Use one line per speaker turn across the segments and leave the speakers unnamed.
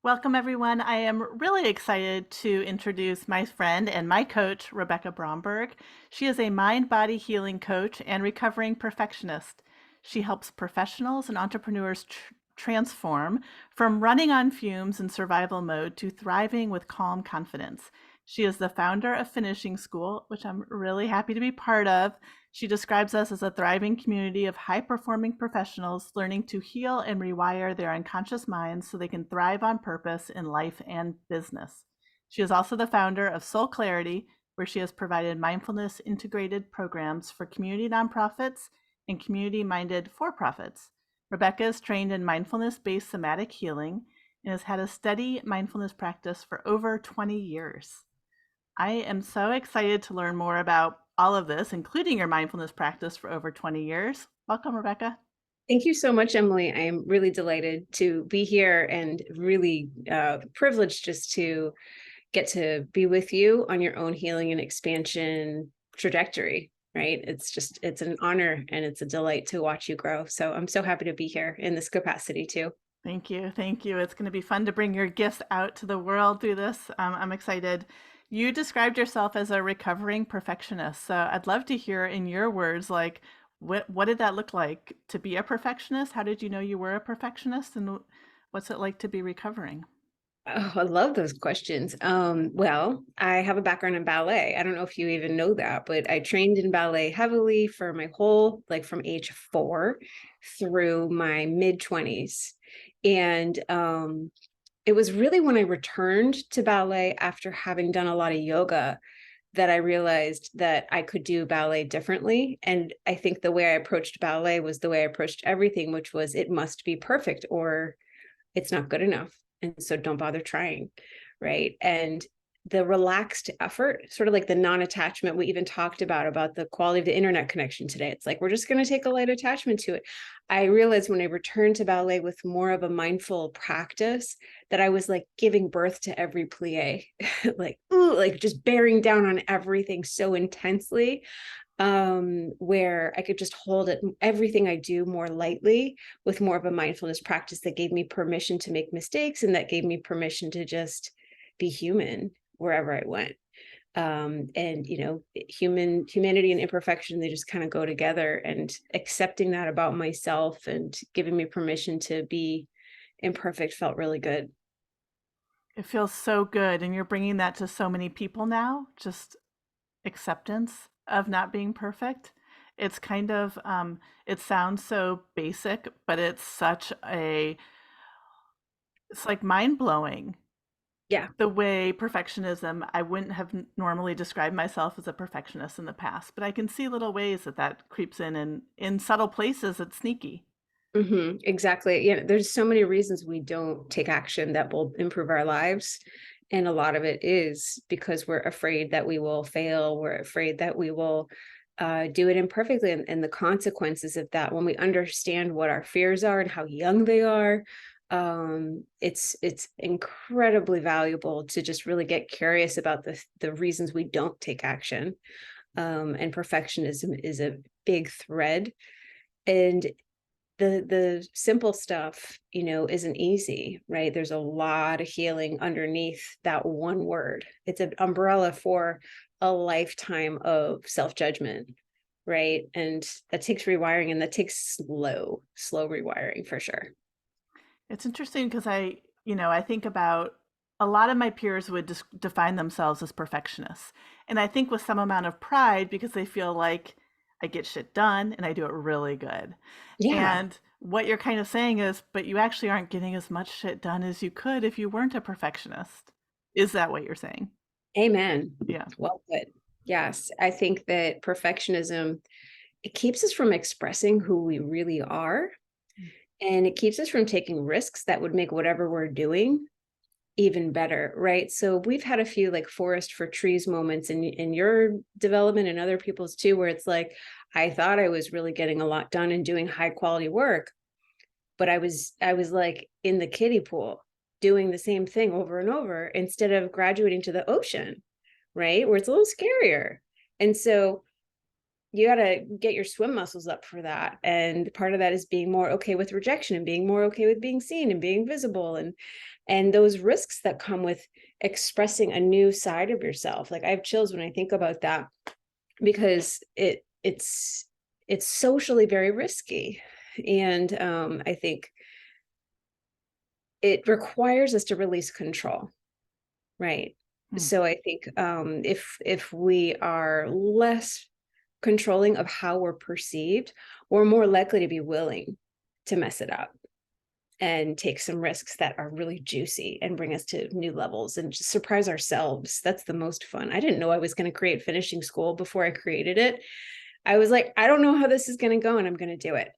Welcome, everyone. I am really excited to introduce my friend and my coach, Rebecca Bromberg. She is a mind body healing coach and recovering perfectionist. She helps professionals and entrepreneurs transform from running on fumes in survival mode to thriving with calm confidence. She is the founder of Finishing School, which I'm really happy to be part of. She describes us as a thriving community of high performing professionals learning to heal and rewire their unconscious minds so they can thrive on purpose in life and business. She is also the founder of Soul Clarity, where she has provided mindfulness integrated programs for community nonprofits and community minded for profits. Rebecca is trained in mindfulness based somatic healing and has had a steady mindfulness practice for over 20 years. I am so excited to learn more about all of this, including your mindfulness practice for over 20 years. Welcome, Rebecca.
Thank you so much, Emily. I am really delighted to be here and really privileged just to get to be with you on your own healing and expansion trajectory, right? It's an honor and it's a delight to watch you grow. So I'm so happy to be here in this capacity too.
Thank you. Thank you. It's going to be fun to bring your gifts out to the world through this. I'm excited. You described yourself as a recovering perfectionist. So I'd love to hear in your words, like, what did that look like to be a perfectionist? How did you know you were a perfectionist? And what's it like to be recovering?
Oh, I love those questions. Well, I have a background in ballet. I don't know if you even know that, but I trained in ballet heavily for my whole, like from age 4 through my mid 20s. And it was really when I returned to ballet after having done a lot of yoga that I realized that I could do ballet differently. And I think the way I approached ballet was the way I approached everything, which was it must be perfect or it's not good enough. And so don't bother trying. Right. And the relaxed effort, sort of like the non-attachment we even talked about the quality of the internet connection today. It's like, we're just going to take a light attachment to it. I realized when I returned to ballet with more of a mindful practice that I was like giving birth to every plie, like, ooh, like just bearing down on everything so intensely, where I could just hold it, everything I do more lightly with more of a mindfulness practice that gave me permission to make mistakes and that gave me permission to just be human wherever I went. And humanity and imperfection, they just kind of go together, and accepting that about myself and giving me permission to be imperfect felt really good.
It feels so good. And you're bringing that to so many people now, just acceptance of not being perfect. It's kind of, it sounds so basic, but it's like mind blowing
Yeah.
the way perfectionism, I wouldn't have normally described myself as a perfectionist in the past, but I can see little ways that that creeps in and in subtle places it's sneaky.
Exactly. Yeah, there's so many reasons we don't take action that will improve our lives. And a lot of it is because we're afraid that we will fail. We're afraid that we will do it imperfectly. And the consequences of that, when we understand what our fears are and how young they are, it's incredibly valuable to just really get curious about the reasons we don't take action. And perfectionism is a big thread. And the simple stuff, isn't easy, right? There's a lot of healing underneath that one word. It's an umbrella for a lifetime of self-judgment, right? And that takes rewiring, and that takes slow rewiring for sure.
It's interesting because I think about a lot of my peers would define themselves as perfectionists. And I think with some amount of pride because they feel like I get shit done and I do it really good.
Yeah.
And what you're kind of saying is, but you actually aren't getting as much shit done as you could if you weren't a perfectionist. Is that what you're saying?
Amen.
Yeah.
Well put. Yes. I think that perfectionism, it keeps us from expressing who we really are. And it keeps us from taking risks that would make whatever we're doing even better, right? So we've had a few like forest for trees moments in your development and other people's too, where it's like, I thought I was really getting a lot done and doing high quality work, but I was like in the kiddie pool doing the same thing over and over instead of graduating to the ocean, right? Where it's a little scarier. And so you got to get your swim muscles up for that. And part of that is being more okay with rejection and being more okay with being seen and being visible, and those risks that come with expressing a new side of yourself. Like I have chills when I think about that, because it's socially very risky. And I think it requires us to release control, right?
Hmm.
So I think if we are less controlling of how we're perceived, we're more likely to be willing to mess it up and take some risks that are really juicy and bring us to new levels and just surprise ourselves. That's the most fun. I didn't know I was going to create finishing school before I created it. I was like, I don't know how this is going to go, and I'm going to do it.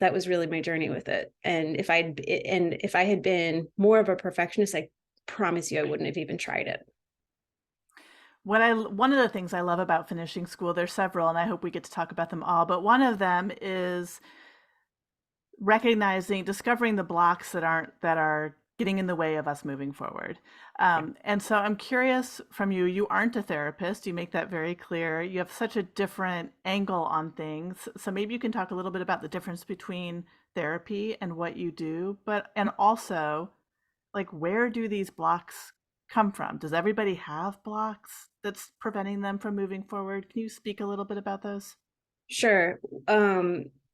That was really my journey with it. And if I had been more of a perfectionist, I promise you I wouldn't have even tried it.
One of the things I love about finishing school, there's several, and I hope we get to talk about them all, but one of them is discovering the blocks that are getting in the way of us moving forward. And so I'm curious from you. You aren't a therapist. You make that very clear. You have such a different angle on things. So maybe you can talk a little bit about the difference between therapy and what you do, and also like where do these blocks come from? Does everybody have blocks that's preventing them from moving forward? Can you speak a little bit about those?
Sure.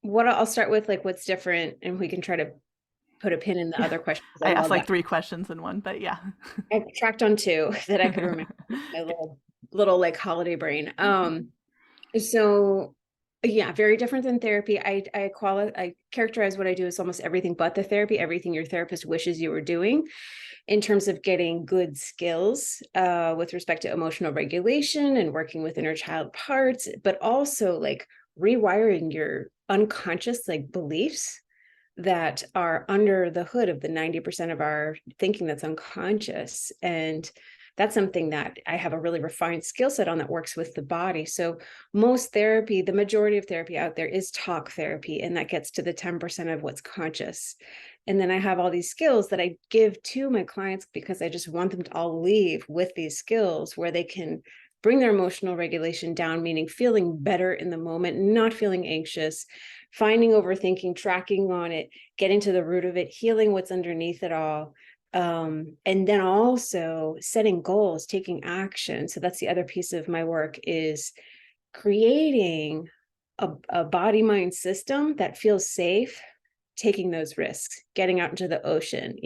What I'll start with, like, what's different, and we can try to put a pin in the
Yeah.
other questions. I
I asked
love
like
that.
three questions in one, but yeah.
I tracked on two that I could remember. My little like holiday brain. So yeah, very different than therapy. I characterize what I do as almost everything but the therapy, everything your therapist wishes you were doing in terms of getting good skills with respect to emotional regulation and working with inner child parts, but also like rewiring your unconscious like beliefs that are under the hood of the 90% of our thinking that's unconscious. And that's something that I have a really refined skill set on that works with the body. So most therapy, the majority of therapy out there is talk therapy, and that gets to the 10% of what's conscious. And then I have all these skills that I give to my clients because I just want them to all leave with these skills where they can bring their emotional regulation down, meaning feeling better in the moment, not feeling anxious, finding overthinking, tracking on it, getting to the root of it, healing what's underneath it all. And then also setting goals, taking action. So that's the other piece of my work, is creating a body mind system that feels safe, taking those risks, getting out into the ocean,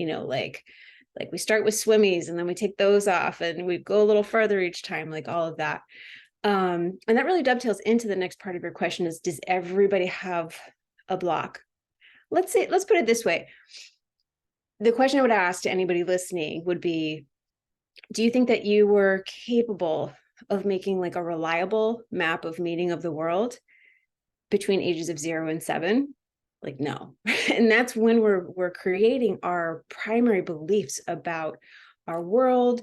like we start with swimmies and then we take those off and we go a little further each time, like all of that. And that really dovetails into the next part of your question, is does everybody have a block? Let's put it this way. The question I would ask to anybody listening would be, do you think that you were capable of making like a reliable map of meaning of the world between ages of 0 and 7? Like, no. And that's when we're creating our primary beliefs about our world,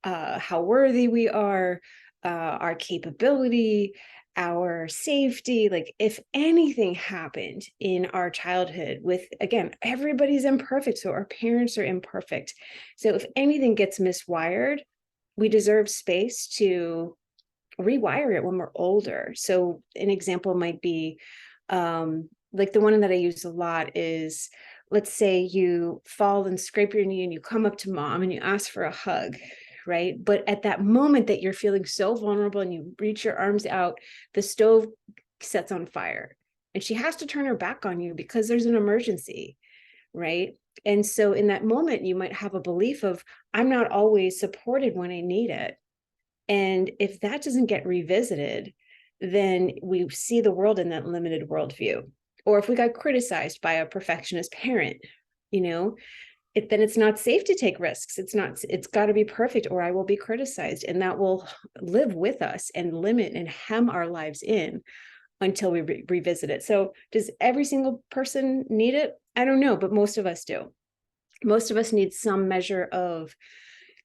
how worthy we are, our capability, our safety. Like, if anything happened in our childhood with, again, everybody's imperfect, so our parents are imperfect. So if anything gets miswired, we deserve space to rewire it when we're older. So an example might be, like the one that I use a lot is, let's say you fall and scrape your knee and you come up to mom and you ask for a hug, right? But at that moment that you're feeling so vulnerable and you reach your arms out, the stove sets on fire and she has to turn her back on you because there's an emergency, right? And so in that moment, you might have a belief of, I'm not always supported when I need it. And if that doesn't get revisited, then we see the world in that limited worldview. Or if we got criticized by a perfectionist parent, you know, then it's not safe to take risks. It's got to be perfect or I will be criticized. And that will live with us and limit and hem our lives in until we revisit it. So does every single person need it? I don't know, but most of us do. Most of us need some measure of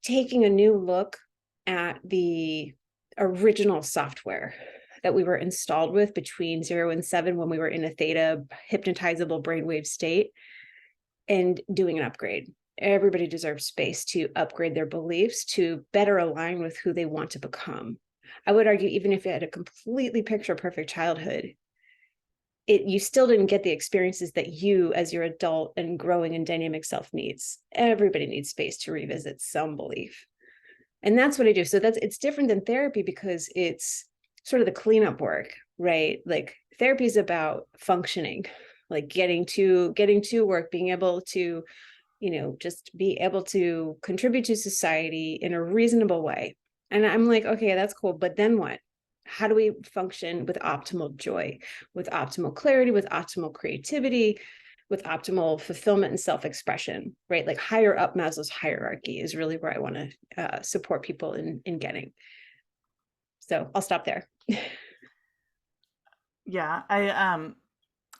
taking a new look at the original software that we were installed with between 0 and 7 when we were in a theta hypnotizable brainwave state, and doing an upgrade. Everybody deserves space to upgrade their beliefs to better align with who they want to become. I would argue, even if you had a completely picture perfect childhood, you still didn't get the experiences that you, as your adult and growing and dynamic self, needs. Everybody needs space to revisit some belief. And that's what I do. So it's different than therapy because it's sort of the cleanup work, right? Like therapy is about functioning, like getting to work, being able to, just be able to contribute to society in a reasonable way. And I'm like, okay, that's cool. But then what? How do we function with optimal joy, with optimal clarity, with optimal creativity, with optimal fulfillment and self-expression, right? Like higher up Maslow's hierarchy is really where I want to support people in getting. So I'll stop there.
Yeah, I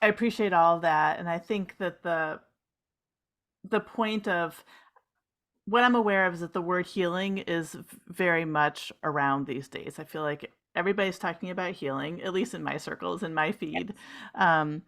appreciate all of that, and I think that the point of what I'm aware of is that the word healing is very much around these days. I feel like everybody's talking about healing, at least in my circles, in my feed. Um,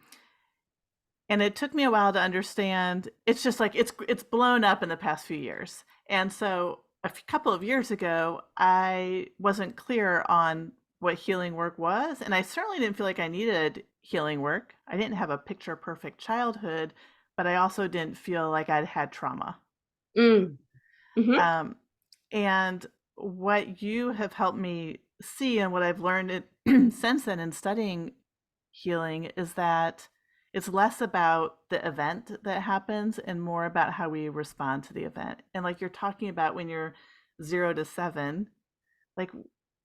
and it took me a while to understand. It's just like it's blown up in the past few years. And so couple of years ago, I wasn't clear on what healing work was, and I certainly didn't feel like I needed healing work. I didn't have a picture perfect childhood, but I also didn't feel like I'd had trauma.
Mm. Hmm.
Um, and what you have helped me see and what I've learned since then in studying healing is that it's less about the event that happens and more about how we respond to the event. And like you're talking about when you're 0 to 7, like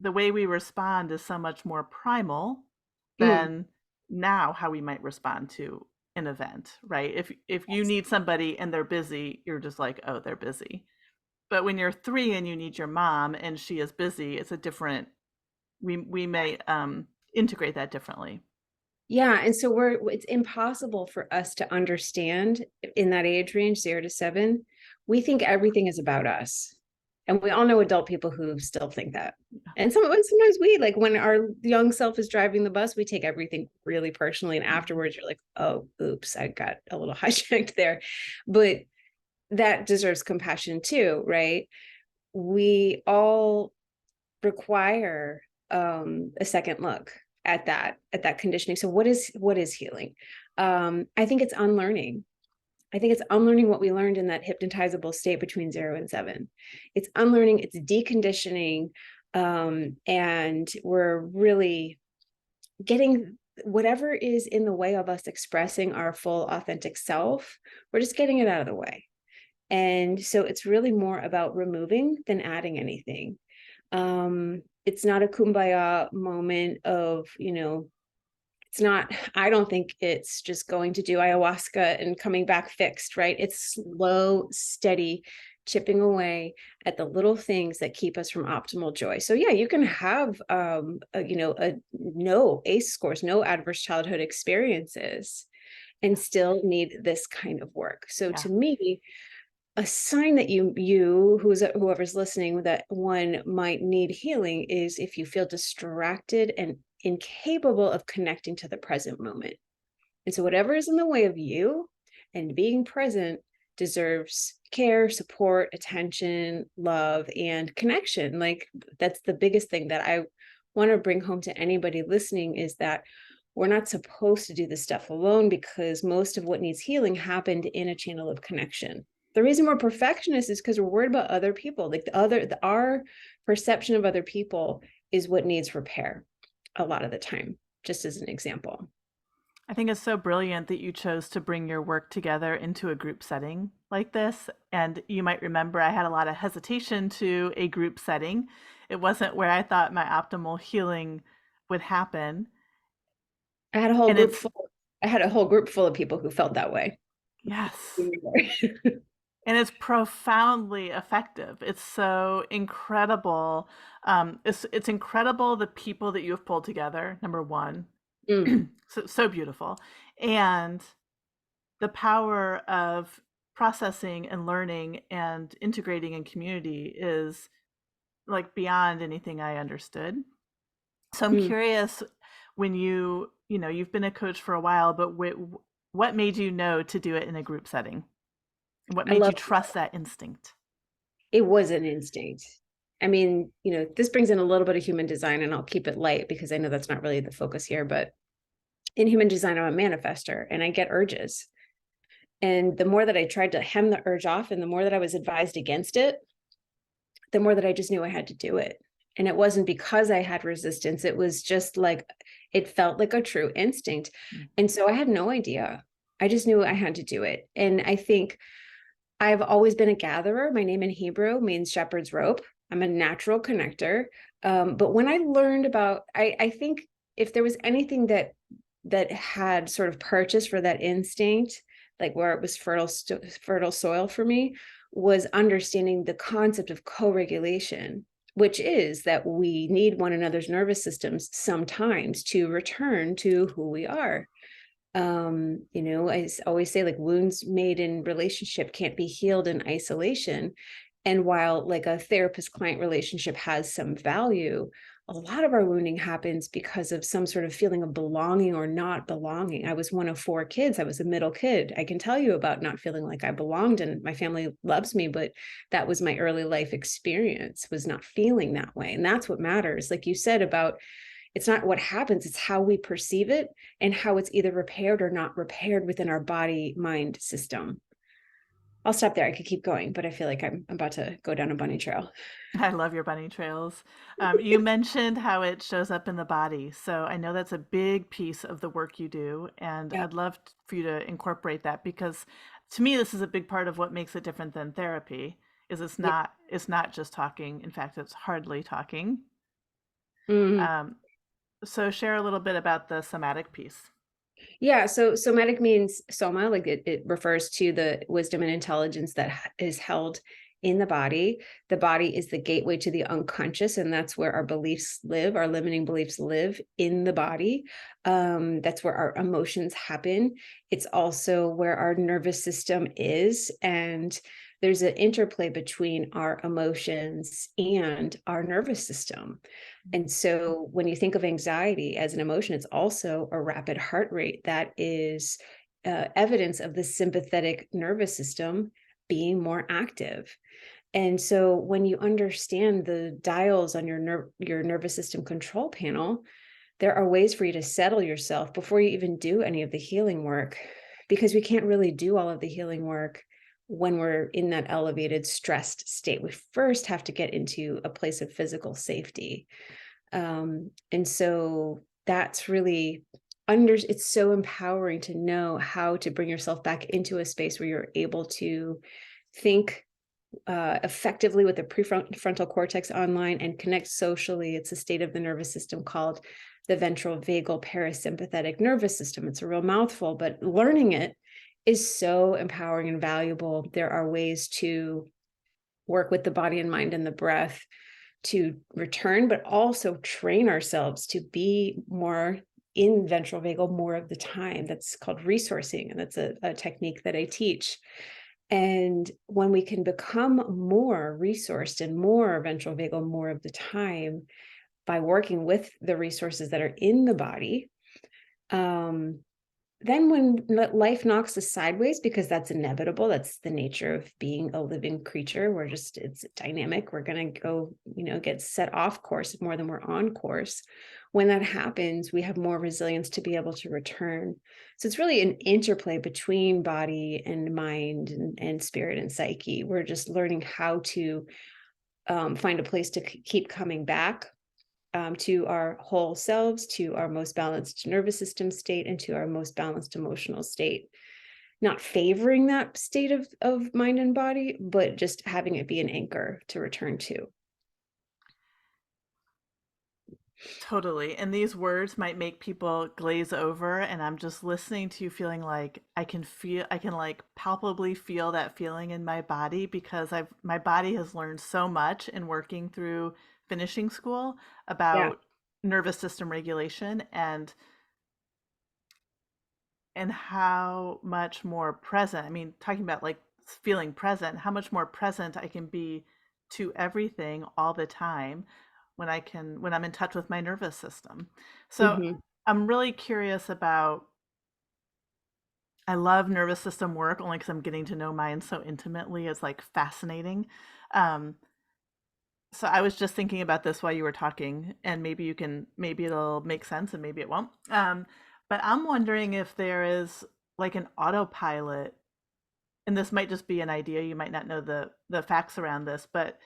the way we respond is so much more primal
Mm.
than now how we might respond to an event, right? If you need somebody and they're busy, you're just like, oh, they're busy. But when you're 3 and you need your mom and she is busy, it's a different, we may integrate that differently.
Yeah. And so it's impossible for us to understand in that age range, 0 to 7. We think everything is about us. And we all know adult people who still think that. And sometimes we, like when our young self is driving the bus, we take everything really personally. And
Mhm.
afterwards, you're like, oh, oops, I got a little hijacked there. But that deserves compassion too, right? We all require a second look at that conditioning. So what is healing? I think it's unlearning. I think it's unlearning what we learned in that hypnotizable state between 0 and 7. It's unlearning, it's deconditioning, and we're really getting whatever is in the way of us expressing our full authentic self. We're just getting it out of the way. And so it's really more about removing than adding anything. It's not a kumbaya moment of, it's not, I don't think it's just going to do ayahuasca and coming back fixed, right? It's slow, steady, chipping away at the little things that keep us from optimal joy. So yeah, you can have a no ACE scores, no adverse childhood experiences, and still need this kind of work. So
Yeah.
to me, a sign that whoever's listening, that one might need healing is if you feel distracted and incapable of connecting to the present moment. And so whatever is in the way of you and being present deserves care, support, attention, love, and connection. Like that's the biggest thing that I want to bring home to anybody listening, is that we're not supposed to do this stuff alone, because most of what needs healing happened in a channel of connection. The reason we're perfectionists is because we're worried about other people. Like our perception of other people is what needs repair a lot of the time, just as an example.
I think it's so brilliant that you chose to bring your work together into a group setting like this. And you might remember I had a lot of hesitation to a group setting. It wasn't where I thought my optimal healing would happen.
I had a whole
And
group
it's,
full. I had a whole group full of people who felt that way.
yes, and it's profoundly effective. It's so incredible. It's incredible the people that you have pulled together, number one.
Mm,
So beautiful. And the power of processing and learning and integrating in community is like beyond anything I understood. So I'm
mm.
curious, when you've been a coach for a while, but what made you know to do it in a group setting? What
I
made you
love
trust that instinct?
it. Was an instinct. I mean, this brings in a little bit of human design, and I'll keep it light because I know that's not really the focus here. But in human design, I'm a manifester and I get urges. And the more that I tried to hem the urge off and the more that I was advised against it, the more that I just knew I had to do it. And it wasn't because I had resistance. It was just like, it felt like a true instinct.
Mm.
And so I had no idea. I just knew I had to do it. And I think I've always been a gatherer. My name in Hebrew means shepherd's rope. I'm a natural connector. But when I learned about, I think if there was anything that had sort of purchased for that instinct, like where it was fertile soil for me, was understanding the concept of co-regulation, which is that we need one another's nervous systems sometimes to return to who we are. I always say, like, wounds made in relationship can't be healed in isolation. And while like a therapist client relationship has some value, a lot of our wounding happens because of some sort of feeling of belonging or not belonging. I was one of four kids. I was a middle kid. I can tell you about not feeling like I belonged, and my family loves me, but that was my early life experience, was not feeling that way. And that's what matters. Like you said about, it's not what happens, it's how we perceive it and how it's either repaired or not repaired within our body mind system. I'll stop there. I could keep going, but I feel like I'm about to go down a bunny trail.
I love your bunny trails. You mentioned how it shows up in the body. So I know that's a big piece of the work you do. And
Yeah.
I'd love for you to incorporate that because to me, this is a big part of what makes it different than therapy is
Yeah.
it's not just talking. In fact, it's hardly talking.
Mhm.
Um, so share a little bit about the somatic piece.
Yeah, so somatic means soma, like it refers to the wisdom and intelligence that is held in the body. The body is the gateway to the unconscious, and that's where our beliefs live, our limiting beliefs live in the body. That's where our emotions happen. It's also where our nervous system is, and there's an interplay between our emotions and our nervous system. And so when you think of anxiety as an emotion, it's also a rapid heart rate that is evidence of the sympathetic nervous system being more active. And so when you understand the dials on your nervous system control panel, there are ways for you to settle yourself before you even do any of the healing work, because we can't really do all of the healing work when we're in that elevated stressed state. We first have to get into a place of physical safety. And so that's really it's so empowering to know how to bring yourself back into a space where you're able to think effectively with the prefrontal cortex online and connect socially. It's a state of the nervous system called the ventral vagal parasympathetic nervous system. It's a real mouthful, but learning it is so empowering and valuable. There are ways to work with the body and mind and the breath to return, but also train ourselves to be more in ventral vagal more of the time. That's called resourcing, and that's a technique that I teach. And when we can become more resourced and more ventral vagal more of the time by working with the resources that are in the body, um, then when life knocks us sideways, because that's inevitable, that's the nature of being a living creature, it's dynamic, we're going to go, get set off course more than we're on course. When that happens, we have more resilience to be able to return. So it's really an interplay between body and mind and spirit and psyche. We're just learning how to find a place to keep coming back to our whole selves, to our most balanced nervous system state, and to our most balanced emotional state. Not favoring that state of mind and body, but just having it be an anchor to return to.
Totally. And these words might make people glaze over, and I'm just listening to you feeling like I can like palpably feel that feeling in my body because my body has learned so much in working through finishing school
Yeah.
about nervous system regulation and how much more present, I mean, talking about like feeling present, how much more present I can be to everything all the time when I'm in touch with my nervous system. So
Hmm.
I'm really curious about, I love nervous system work only because I'm getting to know mine so intimately. It's like fascinating. Um, So I was just thinking about this while you were talking, and maybe it'll make sense and maybe it won't. But I'm wondering if there is like an autopilot, and this might just be an idea, you might not know the facts around this, but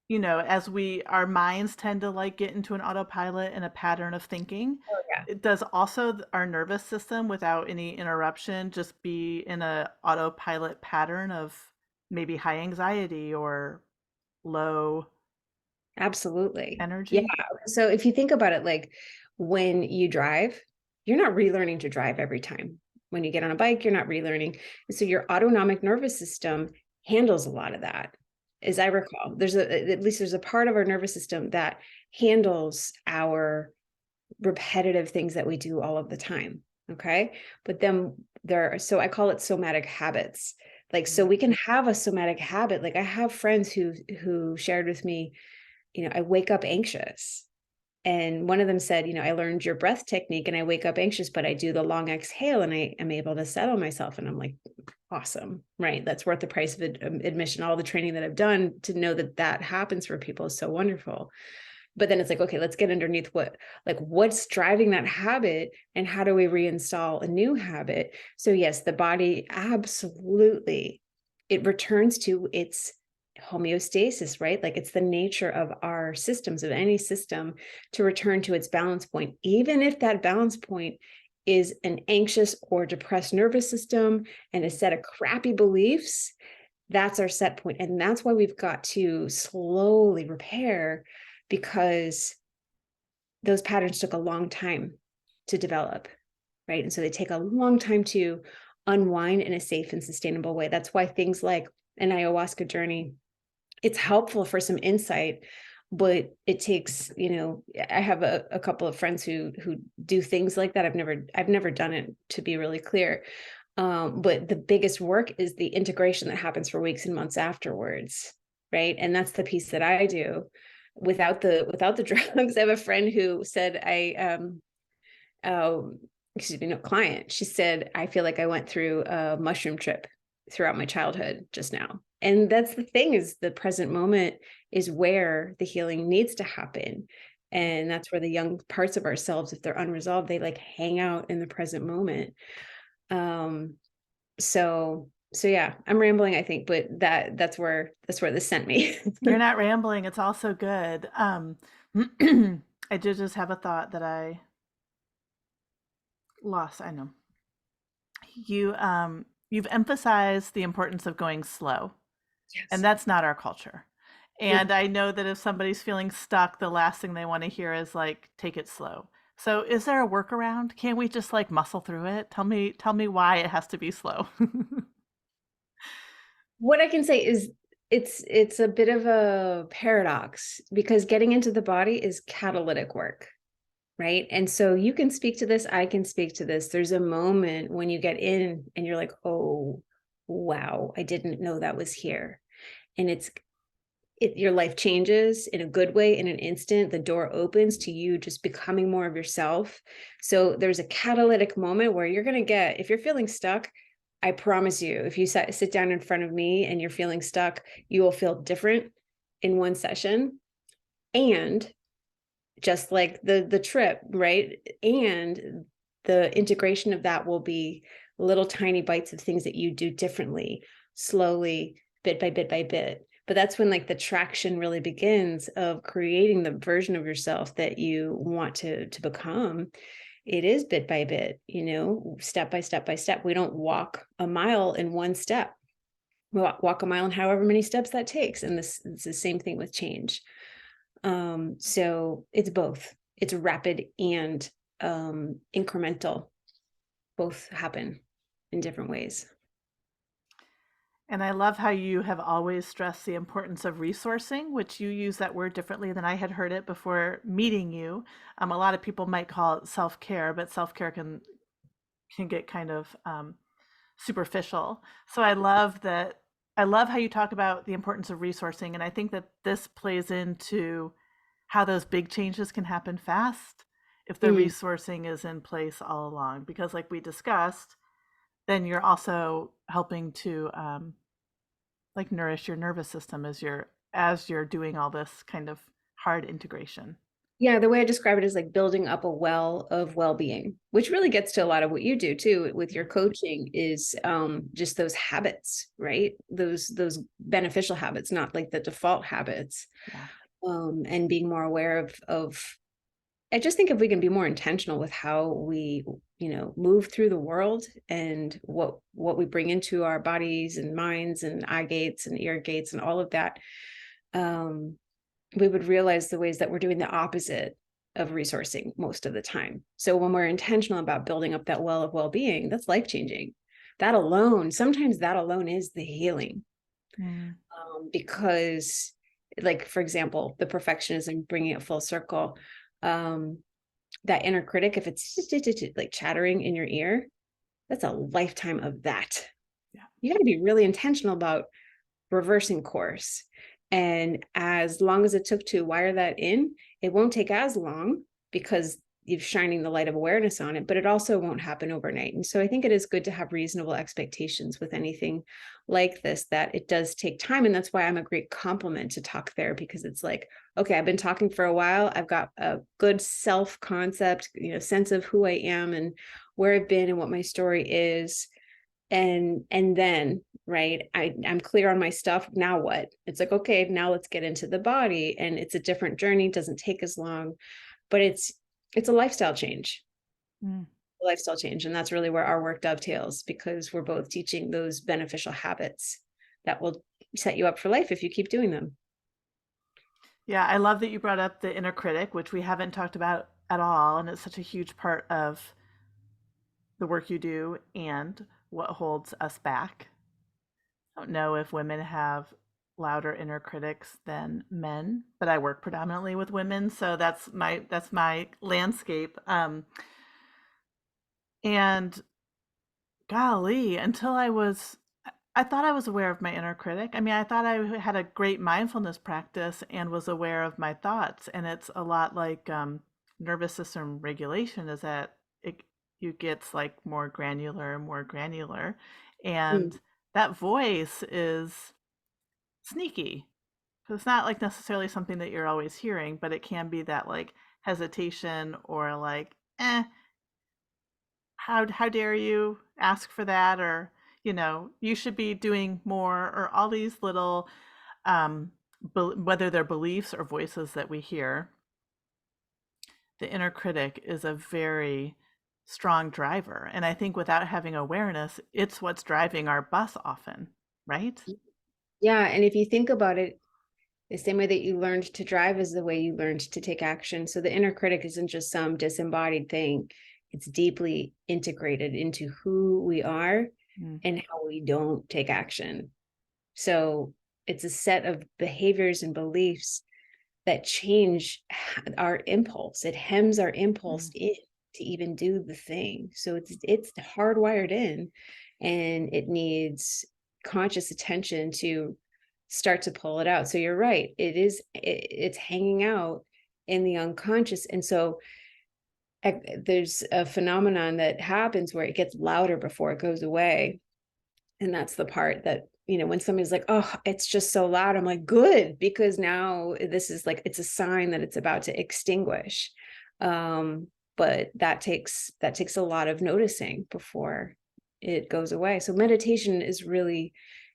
as our minds tend to like get into an autopilot and a pattern of thinking,
Oh, yeah.
it does also our nervous system without any interruption just be in a autopilot pattern of maybe high anxiety or low
Absolutely. Yeah.
energy.
So if you think about it, like when you drive, you're not relearning to drive every time. When you get on a bike, you're not relearning. And so your autonomic nervous system handles a lot of that. As I recall, at least there's a part of our nervous system that handles our repetitive things that we do all of the time. Okay. But then so I call it somatic habits. Like, so
Mm.
we can have a somatic habit. Like I have friends who shared with me, I wake up anxious. And one of them said, I learned your breath technique and I wake up anxious, but I do the long exhale and I am able to settle myself. And I'm like, awesome, right? That's worth the price of admission. All the training that I've done to know that that happens for people is so wonderful. But then it's like, okay, let's get underneath what's driving that habit and how do we reinstall a new habit? So yes, the body absolutely, it returns to its homeostasis, right? Like it's the nature of our systems, of any system, to return to its balance point, even if that balance point is an anxious or depressed nervous system and a set of crappy beliefs. That's our set point. And that's why we've got to slowly repair, because those patterns took a long time to develop, right? And so they take a long time to unwind in a safe and sustainable way. That's why things like an ayahuasca journey, it's helpful for some insight, but it takes, I have a couple of friends who do things like that. I've never done it, to be really clear. But the biggest work is the integration that happens for weeks and months afterwards, right? And that's the piece that I do without the drugs. I have a friend who said, excuse me, no, client. She said, I feel like I went through a mushroom trip throughout my childhood just now. And that's the thing, is the present moment is where the healing needs to happen. And that's where the young parts of ourselves, if they're unresolved, they like hang out in the present moment. So yeah, I'm rambling, I think, but that's where this sent me.
You're not rambling. It's also good. I did just have a thought that I lost. I know. You've emphasized the importance of going slow, and
Yes.
that's not our culture.
No.
And I know that if somebody's feeling stuck, the last thing they want to hear is like, take it slow. So is there a workaround? Can't we just like muscle through it? Tell me why it has to be slow.
What I can say is it's a bit of a paradox, because getting into the body is catalytic work, right? And so you can speak to this, I can speak to this. There's a moment when you get in and you're like, oh, wow, I didn't know that was here. And your life changes in a good way in an instant. The door opens to you just becoming more of yourself. So there's a catalytic moment where you're going to get, if you're feeling stuck, I promise you, if you sit down in front of me and you're feeling stuck, you will feel different in one session. And just like the trip, right? And the integration of that will be little tiny bites of things that you do differently, slowly, bit by bit by bit. But that's when like the traction really begins of creating the version of yourself that you want to become. It is bit by bit, step by step by step. We don't walk a mile in one step. We walk a mile in however many steps that takes. And it's the same thing with change. So it's both. It's rapid and incremental. Both happen in different ways.
And I love how you have always stressed the importance of resourcing, which you use that word differently than I had heard it before meeting you. A lot of people might call it self-care, but self-care can get kind of superficial. So I love that. I love how you talk about the importance of resourcing, and I think that this plays into how those big changes can happen fast if the
Mm,
resourcing is in place all along. Because, like we discussed, then you're also helping to like nourish your nervous system as you're as you're doing all this kind of hard integration.
Yeah, the way I describe it is like building up a well of well-being, which really gets to a lot of what you do too with your coaching is just those habits, right? Those beneficial habits, not like the default habits.
Yeah.
And being more aware of I just think if we can be more intentional with how we, move through the world and what we bring into our bodies and minds and eye gates and ear gates and all of that, um, we would realize the ways that we're doing the opposite of resourcing most of the time. So when we're intentional about building up that well of well-being, that's life-changing. That alone, sometimes that alone is the healing.
Mm.
Because like, for example, the perfectionism, bringing it full circle, um, that inner critic, if it's like chattering in your ear, that's a lifetime of that.
Yeah.
You got to be really intentional about reversing course. And as long as it took to wire that in, it won't take as long because you're shining the light of awareness on it, but it also won't happen overnight. And so I think it is good to have reasonable expectations with anything like this, that it does take time. And that's why I'm a great compliment to talk therapy, because it's like, okay, I've been talking for a while. I've got a good self concept, sense of who I am and where I've been and what my story is. And then right, I'm clear on my stuff. Now what? It's like, okay, now let's get into the body. And it's a different journey, doesn't take as long, but it's a lifestyle change.
Mm.
Lifestyle change. And that's really where our work dovetails, because we're both teaching those beneficial habits that will set you up for life if you keep doing them.
Yeah, I love that you brought up the inner critic, which we haven't talked about at all, and it's such a huge part of the work you do and what holds us back. I don't know if women have louder inner critics than men, but I work predominantly with women, so that's my landscape. And golly, until I thought I was aware of my inner critic. I mean, I thought I had a great mindfulness practice and was aware of my thoughts. And it's a lot like nervous system regulation, is that it gets like more granular and more granular.
Mm.
And that voice is sneaky. 'Cause it's not like necessarily something that you're always hearing, but it can be that like hesitation or like, how dare you ask for that, or you should be doing more, or all these little whether they're beliefs or voices that we hear. The inner critic is a very strong driver, and I think without having awareness, it's what's driving our bus often, right?
Yeah. And if you think about it, the same way that you learned to drive is the way you learned to take action. So the inner critic isn't just some disembodied thing. It's deeply integrated into who we are
Mm.
and how we don't take action. So it's a set of behaviors and beliefs that change our impulse. It hems our impulse
Mm.
in to even do the thing. So it's hardwired in, and it needs conscious attention to start to pull it out. So you're right. It's hanging out in the unconscious. And so there's a phenomenon that happens where it gets louder before it goes away. And that's the part that, when somebody's like, oh, it's just so loud, I'm like, good, because now this is like, it's a sign that it's about to extinguish. But that takes a lot of noticing before it goes away. So meditation is really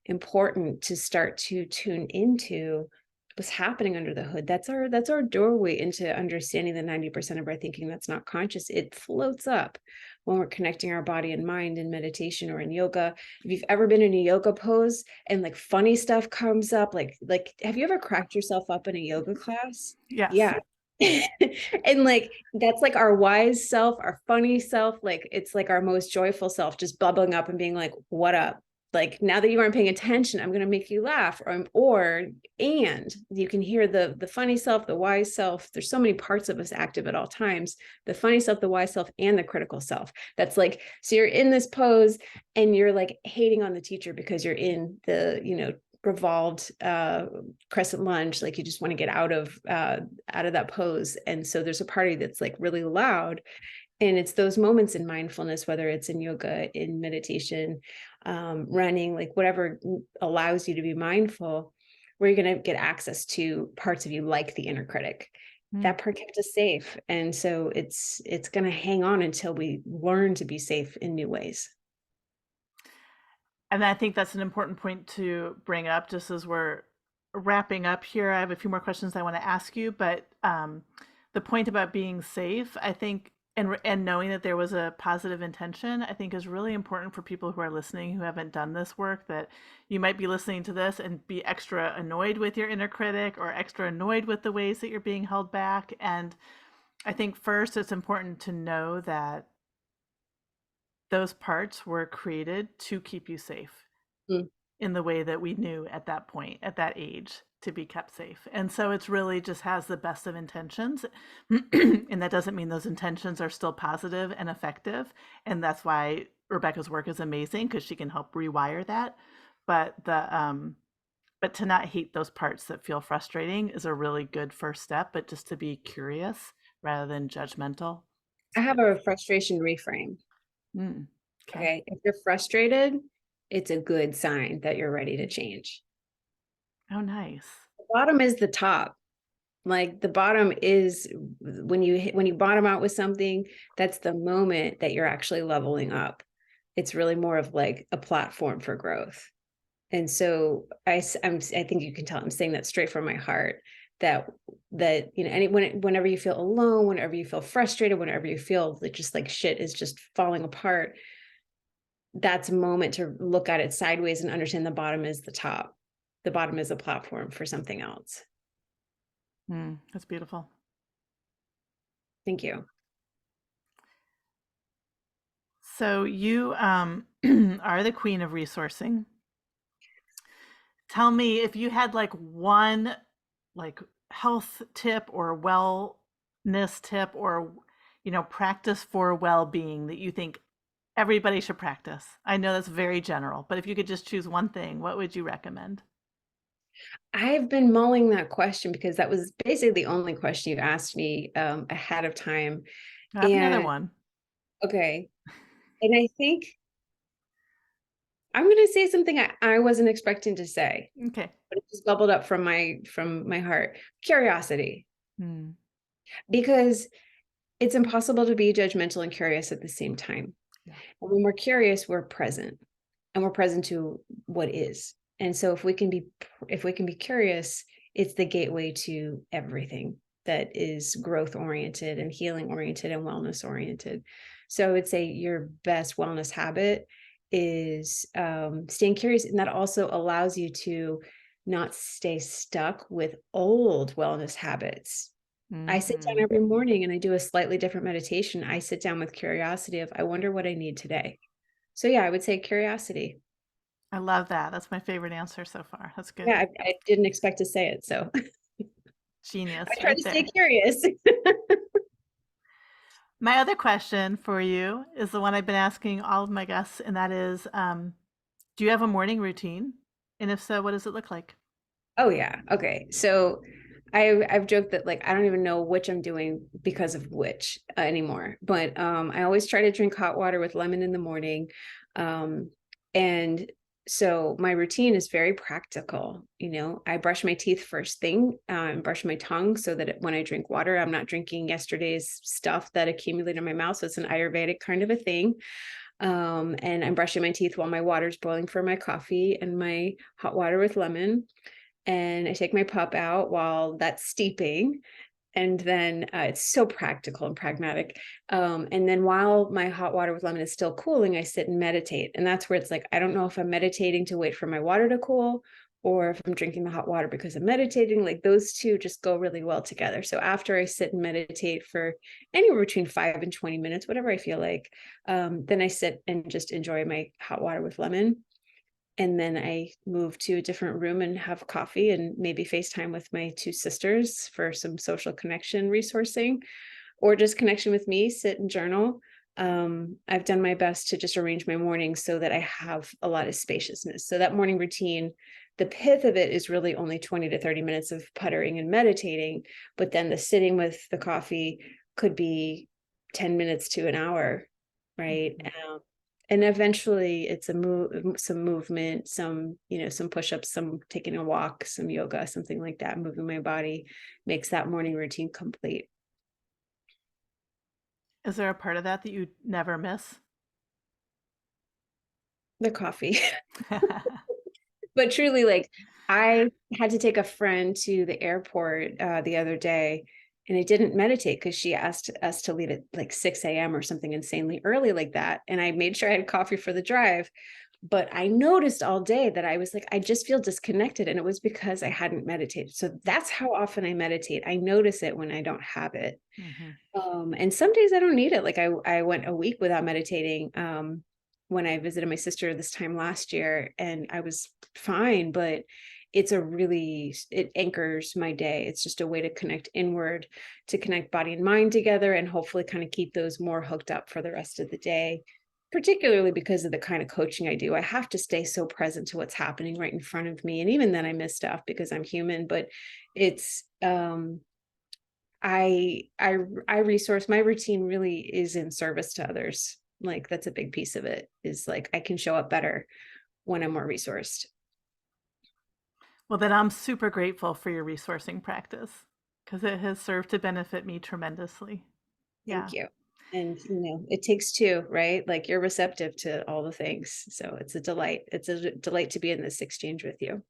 important to start to tune into what's happening under the hood. That's our doorway into understanding the 90% of our thinking that's not conscious. It floats up when we're connecting our body and mind in meditation or in yoga. If you've ever been in a yoga pose and like funny stuff comes up, like have you ever cracked yourself up in a yoga class?
Yes.
Yeah. And like that's like our wise self, our funny self, like it's like our most joyful self just bubbling up and being like, what up? Like, now that you aren't paying attention, I'm going to make you laugh. And you can hear the funny self, the wise self. There's so many parts of us active at all times: the funny self, the wise self, and the critical self. That's like, so you're in this pose and you're like hating on the teacher because you're in the, revolved crescent lunge. Like you just want to get out of that pose. And so there's a party that's like really loud. And it's those moments in mindfulness, whether it's in yoga, in meditation, running, like whatever allows you to be mindful, where you're going to get access to parts of you like the inner critic.
Mm.
That part kept us safe. And so it's going to hang on until we learn to be safe in new ways.
And I think that's an important point to bring up just as we're wrapping up here. I have a few more questions I want to ask you, but the point about being safe, I think, and knowing that there was a positive intention, I think is really important for people who are listening who haven't done this work. That you might be listening to this and be extra annoyed with your inner critic or extra annoyed with the ways that you're being held back. And I think first it's important to know that those parts were created to keep you safe
Mm.
in the way that we knew at that point, at that age, to be kept safe. And so it's really just has the best of intentions. And that doesn't mean those intentions are still positive and effective. And that's why Rebecca's work is amazing, because she can help rewire that. But to not hate those parts that feel frustrating is a really good first step, but just to be curious rather than judgmental. It's
I have
good.
a frustration reframe.
Mm, okay.
Okay. If you're frustrated, it's a good sign that you're ready to change.
Oh, nice.
The bottom is the top. Like the bottom is when you bottom out with something, that's the moment that you're actually leveling up. It's really more of like a platform for growth. And so I think you can tell I'm saying that straight from my heart, that whenever you feel alone, whenever you feel frustrated, whenever you feel that just like shit is just falling apart, that's a moment to look at it sideways and understand the bottom is the top. The bottom is a platform for something else.
That's beautiful.
Thank you.
So you are the queen of resourcing. Tell me if you had like one like health tip or wellness tip or practice for well-being that you think everybody should practice. I know that's very general, but if you could just choose one thing, what would you recommend?
I've been mulling that question because that was basically the only question you asked me ahead of time.
I have another
And
one.
okay. And I think I'm going to say something I wasn't expecting to say,
Okay.
but it just bubbled up from my heart. Curiosity.
Hmm.
Because it's impossible to be judgmental and curious at the same time.
Yeah.
And when we're curious, we're present, and we're present to what is. And so if we can be curious, it's the gateway to everything that is growth oriented and healing oriented and wellness oriented. So I would say your best wellness habit is staying curious, and that also allows you to not stay stuck with old wellness habits. I sit down
Hmm.
every morning and I do a slightly different meditation. I sit down with curiosity of, I wonder what I need today. So yeah, I would say curiosity.
I love that. That's my favorite answer so far. That's good.
Yeah, I didn't expect to say it, so I
Genius
try
right
to stay
there.
curious.
My other question for you is the one I've been asking all of my guests, and that is, do you have a morning routine? And if so, what does it look like?
Oh yeah. Okay. So I've joked that like I don't even know which I'm doing because of which anymore. But I always try to drink hot water with lemon in the morning. Um and so my routine is very practical. I brush my teeth first thing, and brush my tongue so that when I drink water, I'm not drinking yesterday's stuff that accumulated in my mouth. So it's an Ayurvedic kind of a thing. And I'm brushing my teeth while my water's boiling for my coffee and my hot water with lemon, and I take my pup out while that's steeping. And then it's so practical and pragmatic. And then while my hot water with lemon is still cooling, I sit and meditate. And that's where it's like, I don't know if I'm meditating to wait for my water to cool or if I'm drinking the hot water because I'm meditating. Like those two just go really well together. So after I sit and meditate for anywhere between 5 and 20 minutes, whatever I feel like, then I sit and just enjoy my hot water with lemon. And then I move to a different room and have coffee and maybe FaceTime with my two sisters for some social connection resourcing, or just connection with me, sit and journal. I've done my best to just arrange my mornings so that I have a lot of spaciousness. So that morning routine, the pith of it is really only 20 to 30 minutes of puttering and meditating, but then the sitting with the coffee could be 10 minutes to an hour, right?
Mhm.
And eventually it's some movement, some push-ups, some taking a walk, some yoga, something like that, moving my body makes that morning routine complete.
Is there a part of that that you never miss?
The coffee. But truly, like, I had to take a friend to the airport the other day, and I didn't meditate because she asked us to leave at like 6 a.m. or something insanely early like that. And I made sure I had coffee for the drive. But I noticed all day that I was like, I just feel disconnected. And it was because I hadn't meditated. So that's how often I meditate. I notice it when I don't have it.
Mhm.
And some days I don't need it. Like I went a week without meditating when I visited my sister this time last year, and I was fine, but it anchors my day. It's just a way to connect inward, to connect body and mind together, and hopefully kind of keep those more hooked up for the rest of the day. Particularly because of the kind of coaching I do, I have to stay so present to what's happening right in front of me. And even then I miss stuff because I'm human, but it's I resource my routine really is in service to others. Like that's a big piece of it is like I can show up better when I'm more resourced.
Well, then I'm super grateful for your resourcing practice because it has served to benefit me tremendously.
Thank
Yeah.
you. And it takes two, right? Like you're receptive to all the things. So it's a delight. It's a delight to be in this exchange with you.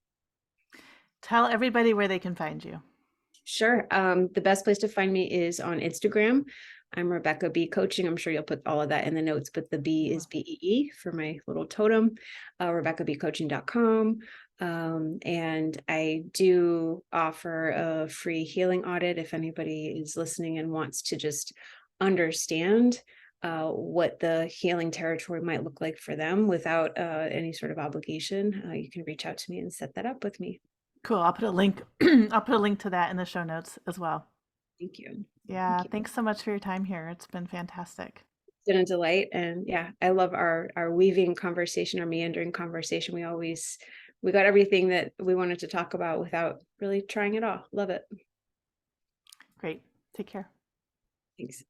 Tell everybody where they can find you.
Sure. The best place to find me is on Instagram. I'm Rebecca B Coaching. I'm sure you'll put all of that in the notes, but the B is BEE for my little totem, RebeccaBcoaching.com. And I do offer a free healing audit if anybody is listening and wants to just understand what the healing territory might look like for them without any sort of obligation. You can reach out to me and set that up with me.
Cool. I'll put a link I'll put a link to that in the show notes as well.
Thank you.
Yeah,
Thank you.
thanks so much for your time here. It's been fantastic.
Been a delight. And yeah, I love our weaving conversation, our meandering conversation. We got everything that we wanted to talk about without really trying it all. Love it.
Great. Take care.
Thanks.